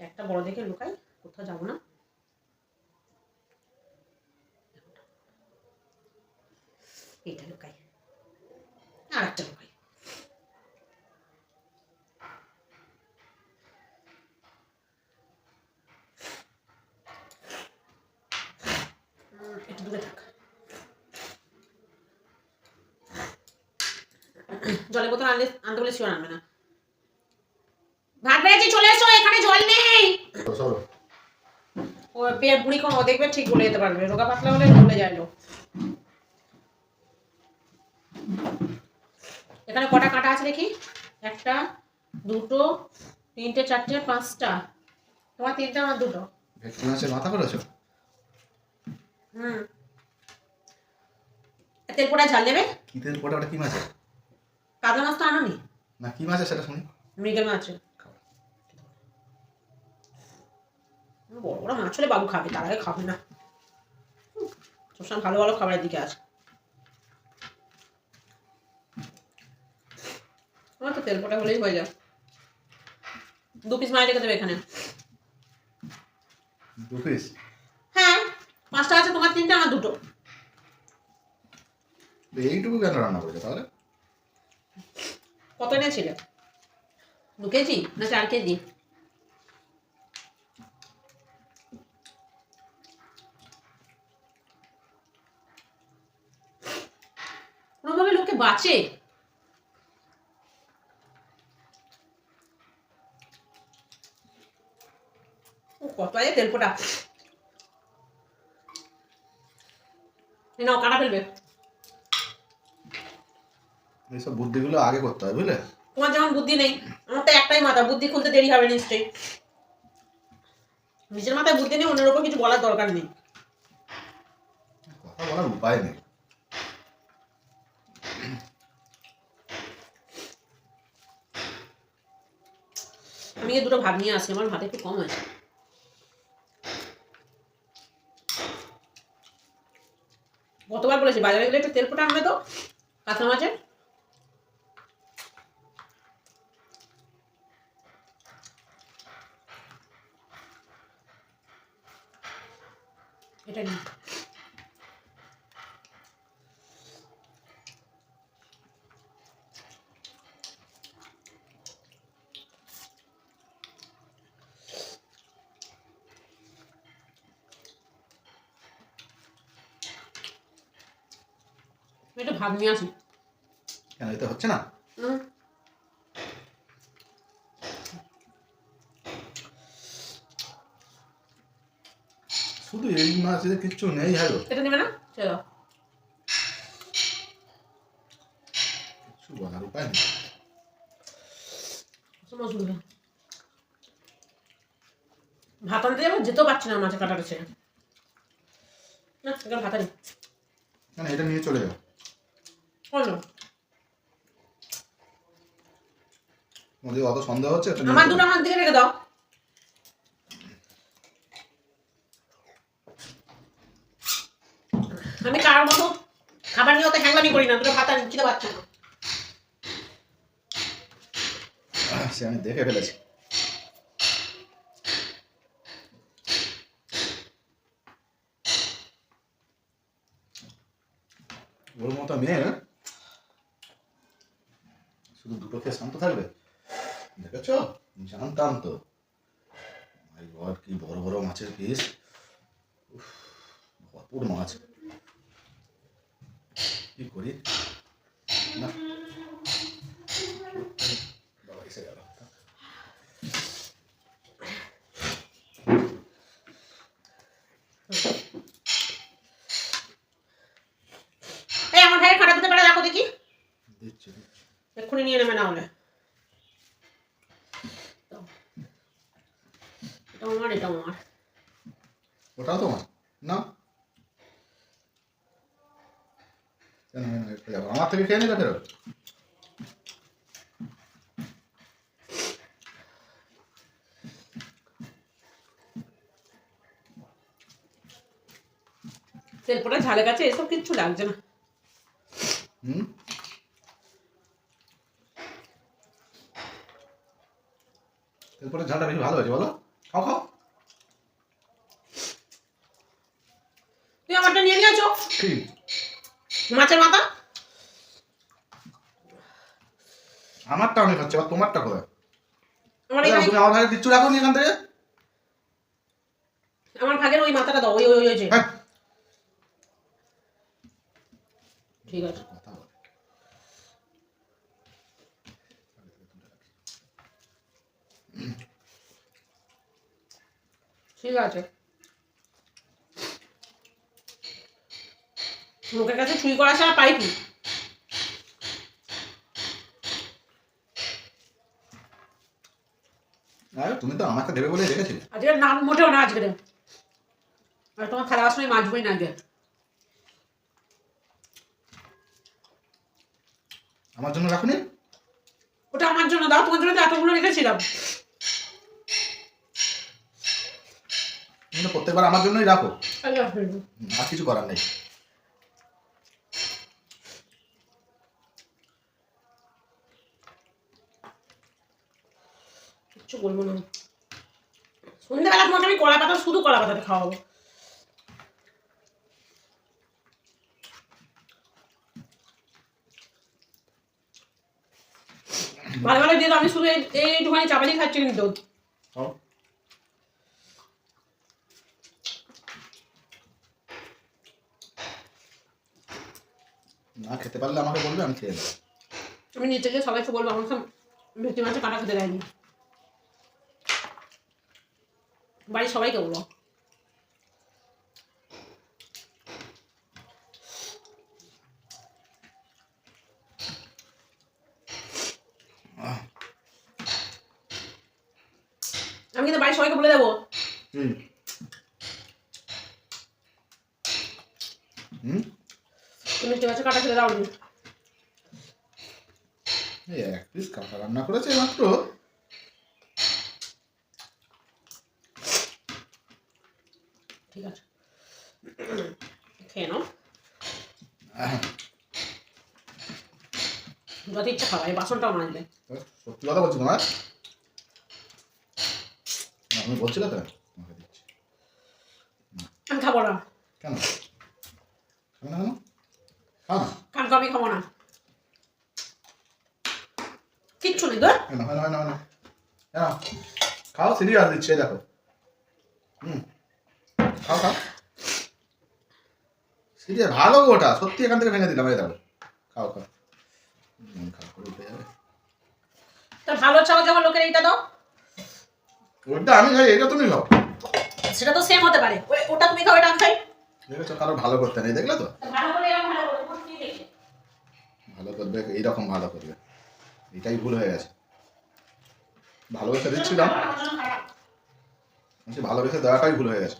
একটা বড় দেখে লুকাই, কোথাও যাবো না। এইটা লুকাই, আর একটা লুকাই। একটু দূরে থাক। জলের বোতল আনতে বলে শিওর আনবে না। ভাত বেড়েছি, চলে এসো, এখানে জল নেই। ও পেট বুড়ি কোন দেখবে ঠিক বলে যেতে পারবে, রোগা পাতলা হলে বলে যায় লোক। এখানে কটা কাঁটা আছে দেখি? একটা, দুটো, তিনটে, চারটে, পাঁচটা। তোমার তিনটা, আমার দুটো। ভেটকি মাছের মাথা করেছো? তেল পোড়া ঝাল দেবে। কি তেল পোড়া? ওটা কি মাছ? কাতলা মাছ তো আনোনি না, কি মাছ সেটা শুনি। মৃগেল মাছ। বড় বড় মাছ হলে বাবু খাবে, তার আগে খাবে না। সবসময় ভালো ভালো খাবারের দিকে আছে। আমার তো তেল পোড়া হলেই হয়ে যায়। 2 পিস মাছ রেখে দেবে এখানে। 2 পিস? হ্যাঁ, 5টা আছে, তোমার 3টে, আমার 2টো। এইটুকু কেন রান্না করেছো তাহলে? কত এনেছিলে? 2 কেজি না 4 কেজি? কোনোভাবে লোকে বাঁচে। কত আছে তেল পোড়া। নাও, কাটা ফেলবে। এইসব বুদ্ধিগুলো আগে করতে হয়, বুঝলে? তোমার যেমন বুদ্ধি নেই, আমার তো একটাই মাথা, বুদ্ধি খুলতে দেরি হবে নিশ্চয়ই। নিজের মাথায় বুদ্ধি নেই, অন্যের উপর কিছু বলার দরকার নেই। কথা বলার উপায় নেই। আমি এই 2টো ভাত নিয়ে আসি, আমার ভাত একটু কম আছে। গতবার বলেছি বাজারে গেলে একটু তেল পোটা আনবে তো, কাতলা মাছের। এটা নিই। একটু ভাত নিয়ে আসি। কেন, এতে হচ্ছে না? শুধু এই মাছ, এদের কিচ্ছু নেই। হ্যালো, এটা নেবে না? চলো, কিছু বলার উপায় নেই। ভাত আনতে যাবো, যেতেও পারছি না মাছের কাটাটা ছেড়ে। না, এখানে ভাত আনি। কেন, এটা নিয়ে চলে যাও। তোমাদের অত সন্দেহ হচ্ছে? আমার 2টো আমার দিকে রেখে দাও। আমি কারোর মতো খাবার নিয়ে অত হ্যাংলামি করি না। 2টো ভাত আনি, খিদে পাচ্ছে না। সে আমি দেখে ফেলেছি। ওর মতো মেয়ে শুধু 2টো খেয়ে শান্ত থাকবে? দেখেছ, জানতাম তো। মাই গড, কি বড় বড় মাছের পিস! ভরপুর মাছ। কি করি না, বাবা এসে গেল। এই আমার ভাইয়ের খাটা দিতে পারে, রাখো দেখি। দিচ্ছি। এক্ষুনি নিয়ে নেবে, না হলে। এটা আমার, এটা আমার। ওটাও তোমার না? আমার থেকে খেয়ে নিলে ফেরত? তেল পোড়া ঝালের কাছে এসব কিচ্ছু লাগছে না। তেল পোড়া ঝালটা বেশি ভালো হয়েছে বলো? খাও খাও। তুই আমারটা নিয়ে নিয়েছো কি মাছের মাথা। আমারটা অনেক হচ্ছে, এবার তোমারটা কোথায়? আমার এখানে তুমি আমার ভাগে কিচ্ছু রাখো নি এখান থেকে। আমার ভাগের ওই মাথাটা দাও, ওই ওই ওই যে। হ্যাঁ। ঠিক আছে। কথা বলে। ঠিক আছে। লোকের কাছে চুরি করা ছাড়া পাই কি? আরে তুমি তো আমাকে দেবে বলে রেখেছিলে। আজকে নাম মোটেও না আজকে। আর তোমার থালা বাসনে মাজবই না আগে। আমার জন্য রাখুনি। ওটা আমার জন্য দাও, তোমার জন্য তো এতগুলো রেখেছিলাম। তুমি তো প্রত্যেকবার আমার জন্যই রাখো, আচ্ছা, আর কিছু করার নেই। কিচ্ছু বলবো না। সন্ধ্যাবেলা তোমাকে আমি কলা পাতা, শুধু কলা পাতাতে খাওয়াবো। ভালো ভালো দিয়ে দাও, আমি শুধু এইটুখানি চাপাতি খাচ্ছি কিন্তু। খাও। না খেতে পারলে আমাকে বলবে, আমি খেয়ে নেবো। আমি নিচে গিয়ে সবাইকে বলবো আমার সব ভেটকি মাছে কাটা খেতে দেয়নি। বাড়ির সবাইকে বলবো। আমি কিন্তু বাড়ির সবাইকে বলে দেবো হুম হুম। তুমি ভেটকি মাছে কাটা খেতে দাওনি। এই এক পিস কাঁচা রান্না করেছে মাত্র। ঠিক আছে, খেয়ে নাও যত ইচ্ছা খাওয়া। এই বাসনটাও মাজবে। সত্যি কথা বলছি তোমার, আমি বলছিলে তো তোমাকে দিচ্ছি। আমি খাবো না। কেন খাবে না? কেন খাও না। কারণ আমি খাবো না, কিচ্ছু নেই তো। কেন হয় না হয় না হয় না কেন? খাও, সিরিয়াস দিচ্ছে, এই দেখো। হুম খাও খাও, সিরিয়াস ভালো গো, ওটা সত্যি এখান থেকে ভেঙে দিলাম, এই দেখো। খাও খাও, খাও করে উঠে যাবে। তা ভালো চাও যেমন লোকের এইটা দাও, ওটা আমি খাই, এটা তুমি খাও। সেটা তো সেম হতে পারে। ওটা তুমি খাও, এটা আমি খাই। দেখেছো, কারো ভালো করতে নেই, দেখলে তো। ভালো করে এরকম ভালো করে বুঝতে দেখে। ভালো করবে এইরকম ভালো করবে, এটাই ভুল হয়ে গেছে। ভালোবেসে দিচ্ছিলাম, ভালোবেসে দেওয়াটাই ভুল হয়ে গেছে।